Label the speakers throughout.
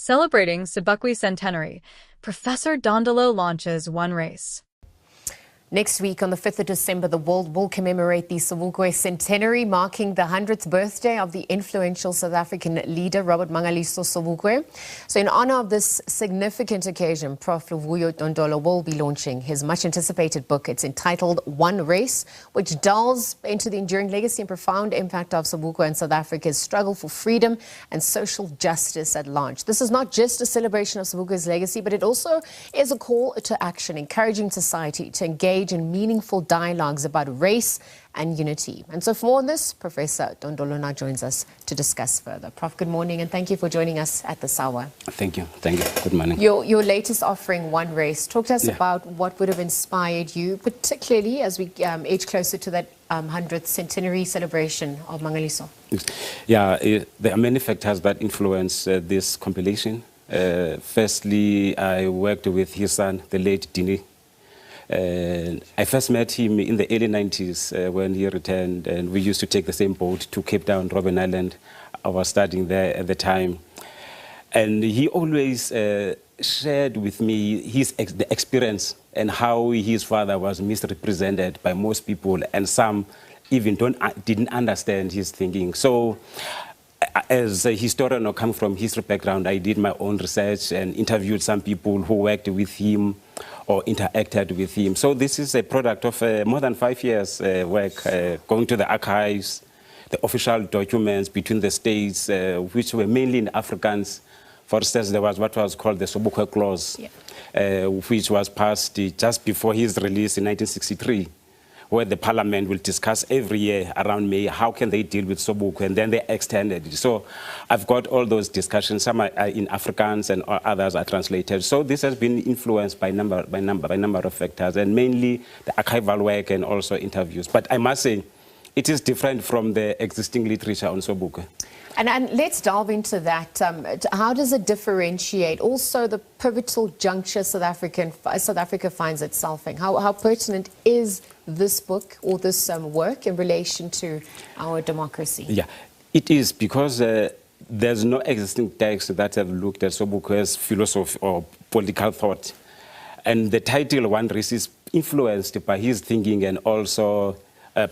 Speaker 1: Celebrating Sobukwe centenary, Professor Dondolo launches One Race.
Speaker 2: Next week, on the 5th of December, the world will commemorate the Sobukwe centenary, marking the 100th birthday of the influential South African leader, Robert Mangaliso Sobukwe. So in honor of this significant occasion, Prof. Luvuyo Dondolo will be launching his much-anticipated book. It's entitled One Race, which delves into the enduring legacy and profound impact of Sobukwe and South Africa's struggle for freedom and social justice at large. This is not just a celebration of Sobukwe's legacy, but it also is a call to action, encouraging society to engage in meaningful dialogues about race and unity. And so for more on this, Professor Dondolo now joins us to discuss further. Prof, good morning, and thank you for joining us at this hour.
Speaker 3: Thank you. Thank you. Good morning.
Speaker 2: Your latest offering, One Race. Talk to us about what would have inspired you, particularly as we age closer to that 100th centenary celebration of Mangaliso.
Speaker 3: Yeah, there are many factors that influence this compilation. Firstly, I worked with his son, the late Dini. I first met him in the early 90s when he returned, and we used to take the same boat to Cape Town, Robben Island. I was studying there at the time. And he always shared with me the experience and how his father was misrepresented by most people, and some even didn't understand his thinking. So as a historian or coming from history background, I did my own research and interviewed some people who worked with him or interacted with him. So this is a product of more than 5 years work, going to the archives, the official documents between the states, which were mainly in Afrikaans. For instance, there was what was called the Sobukwe Clause, which was passed just before his release in 1963, where the parliament will discuss every year around May, how can they deal with Sobukwe, and then they extended it. So I've got all those discussions. Some are in Afrikaans and others are translated. So this has been influenced by number of factors, and mainly the archival work and also interviews. But I must say, it is different from the existing literature on Sobukwe.
Speaker 2: And let's delve into that. How does it differentiate? Also, the pivotal juncture South Africa finds itself in. How pertinent is this book or this work in relation to our democracy?
Speaker 3: Yeah, it is, because there's no existing text that have looked at Sobukwe's philosophy or political thought. And the title One Race is influenced by his thinking, and also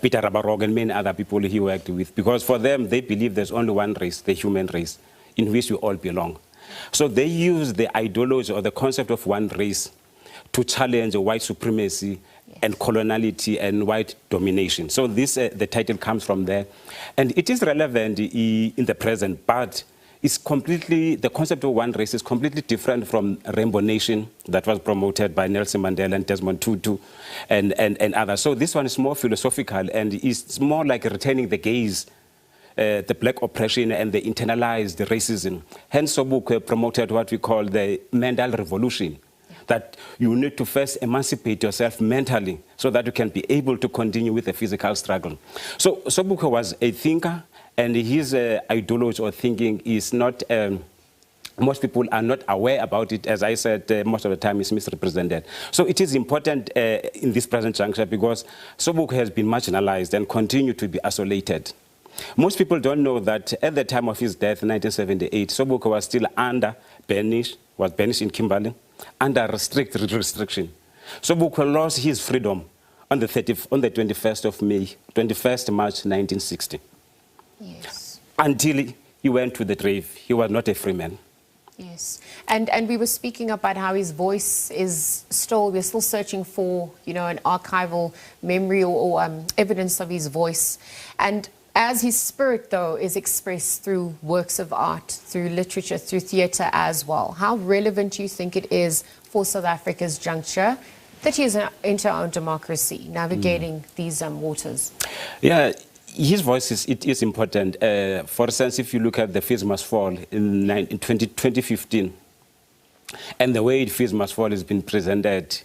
Speaker 3: Peter Rabarog and many other people he worked with, because for them, they believe there's only one race, the human race, in which we all belong. So they use the ideology or the concept of one race to challenge white supremacy and coloniality and white domination. So this, the title comes from there. And it is relevant in the present, but it's completely, the concept of one race is completely different from Rainbow Nation that was promoted by Nelson Mandela and Desmond Tutu and others. So this one is more philosophical, and it's more like returning the gaze, the black oppression and the internalized racism. Hence Sobukwe promoted what we call the mental revolution, that you need to first emancipate yourself mentally so that you can be able to continue with the physical struggle. So Sobukwe was a thinker, and his ideology or thinking is not, most people are not aware about it. As I said, most of the time it's misrepresented. So it is important in this present juncture, because Sobukwe has been marginalized and continued to be isolated. Most people don't know that at the time of his death in 1978, Sobukwe was still was banished in Kimberley, under restriction. Sobukwe lost his freedom on the 21st March 1960.
Speaker 2: Yes.
Speaker 3: Until he went to the grave, he was not a free man.
Speaker 2: Yes. And we were speaking about how his voice is still, we're still searching for, an archival memory or evidence of his voice. And as his spirit, though, is expressed through works of art, through literature, through theatre as well, how relevant do you think it is for South Africa's juncture that he is into our own democracy, navigating these waters? Yeah.
Speaker 3: His voice is important. For instance, if you look at The Fees Must Fall in 2015, and the way Fees Must Fall has been presented,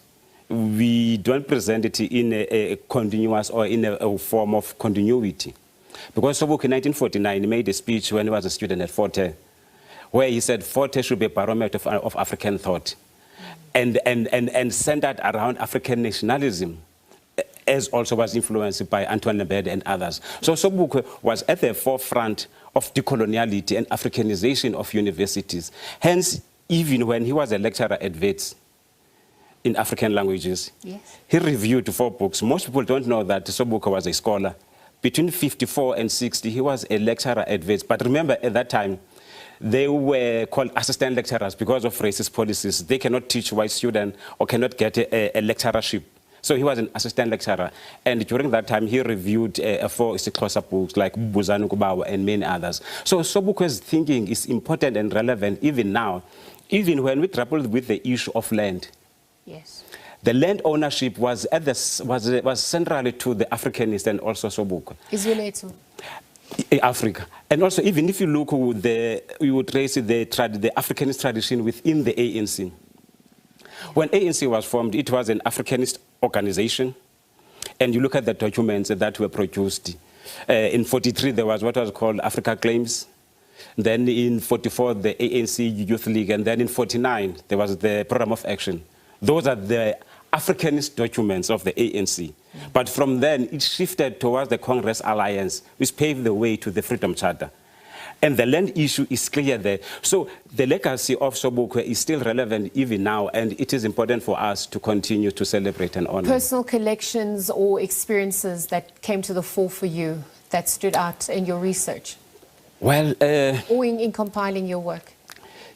Speaker 3: we don't present it in a continuous or in a form of continuity. Because Sobukwe in 1949 made a speech when he was a student at Forte, where he said Forte should be a barometer of African thought, and centered around African nationalism. as also was influenced by Antoine Lembede and others. So Sobukwe was at the forefront of decoloniality and Africanization of universities. Hence, even when he was a lecturer at WITS in African languages, he reviewed 4 books. Most people don't know that Sobukwe was a scholar. Between 54 and 60, he was a lecturer at WITS. But remember, at that time, they were called assistant lecturers because of racist policies. They cannot teach white students or cannot get a lecturership. So he was an assistant lecturer. And during that time, he reviewed 4 isiXhosa books like Buzanu Kubawa and many others. So Sobukwe's thinking is important and relevant even now, even when we grappled with the issue of land.
Speaker 2: Yes.
Speaker 3: The land ownership was central to the Africanist and also Sobukwe.
Speaker 2: Izweletu.
Speaker 3: Africa. And also, even if you look, we would trace the Africanist tradition within the ANC. When ANC was formed, it was an Africanist organization. And you look at the documents that were produced. In 43, there was what was called Africa Claims. Then in 44, the ANC Youth League. And then in 49, there was the Program of Action. Those are the Africanist documents of the ANC. But from then, it shifted towards the Congress Alliance, which paved the way to the Freedom Charter. And the land issue is clear there. So the legacy of Sobukwe is still relevant even now, and it is important for us to continue to celebrate and honor.
Speaker 2: Personal collections or experiences that came to the fore for you that stood out in your research?
Speaker 3: Well,
Speaker 2: or in compiling your work?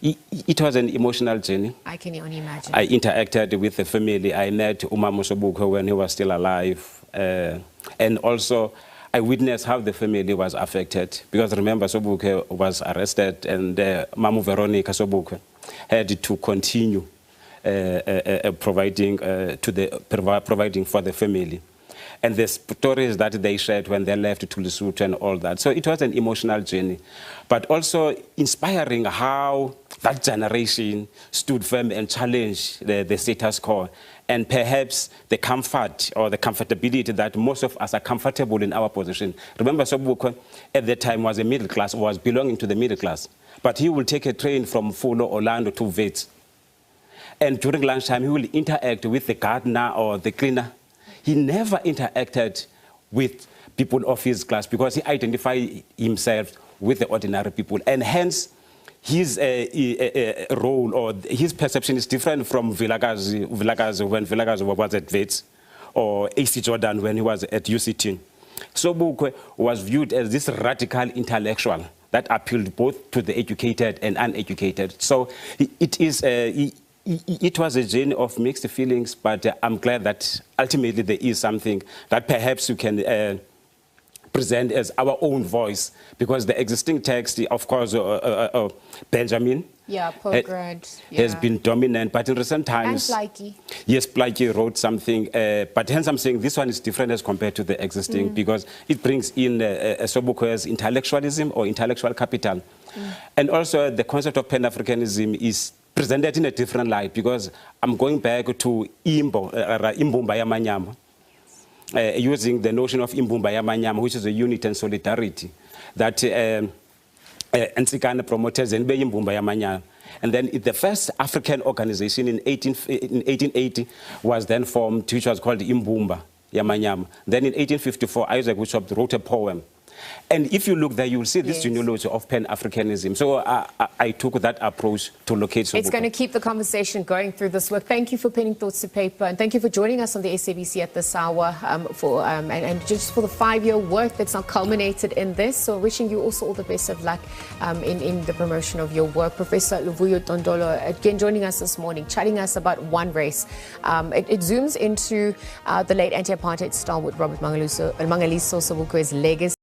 Speaker 3: It was an emotional journey.
Speaker 2: I can only imagine.
Speaker 3: I interacted with the family. I met Umama Sobukwe when he was still alive. And also, I witnessed how the family was affected. Because remember, Sobukwe was arrested, and Mamu Veronica Sobukwe had to continue providing for the family. And the stories that they shared when they left to Lesotho and all that. So it was an emotional journey. But also inspiring how that generation stood firm and challenged the status quo. And perhaps the comfort or the comfortability that most of us are comfortable in our position. Remember, Sobukwe at that time was a middle class, was belonging to the middle class. But he will take a train from Fulo, Orlando to Wits. And during lunchtime, he will interact with the gardener or the cleaner. He never interacted with people of his class because he identified himself with the ordinary people. And hence, his role or his perception is different from Vilakazi when Vilakazi was at Wits, or A.C. Jordan when he was at UCT. Sobukwe was viewed as this radical intellectual that appealed both to the educated and uneducated. So it was a journey of mixed feelings, but I'm glad that ultimately there is something that perhaps you can present as our own voice, because the existing text, of course, Benjamin has been dominant, but in recent times...
Speaker 2: And Plaiki.
Speaker 3: Yes, Plaiki wrote something, but hence I'm saying this one is different as compared to the existing, because it brings in Sobukwe's intellectualism or intellectual capital. And also the concept of Pan-Africanism is presented in a different light, because I'm going back to Imbumba Yamanyama, using the notion of Imbumba Yamanyama, which is a unity and solidarity that Nsikane promoted in Imbumba Yamanyama. And then the first African organization in 1880 was then formed, which was called Imbumba Yamanyama. Then in 1854, Isaac Bishop wrote a poem. And if you look there, you will see this genealogy of Pan-Africanism. So I took that approach to locate Sobukwe.
Speaker 2: It's going to keep the conversation going through this work. Thank you for penning thoughts to paper, and thank you for joining us on the SABC at this hour and just for the 5-year work that's now culminated in this. So wishing you also all the best of luck in the promotion of your work. Professor Luvuyo Dondolo, again, joining us this morning, chatting us about one race. It zooms into the late anti-apartheid stalwart Robert Mangaliso Sobukwe's legacy.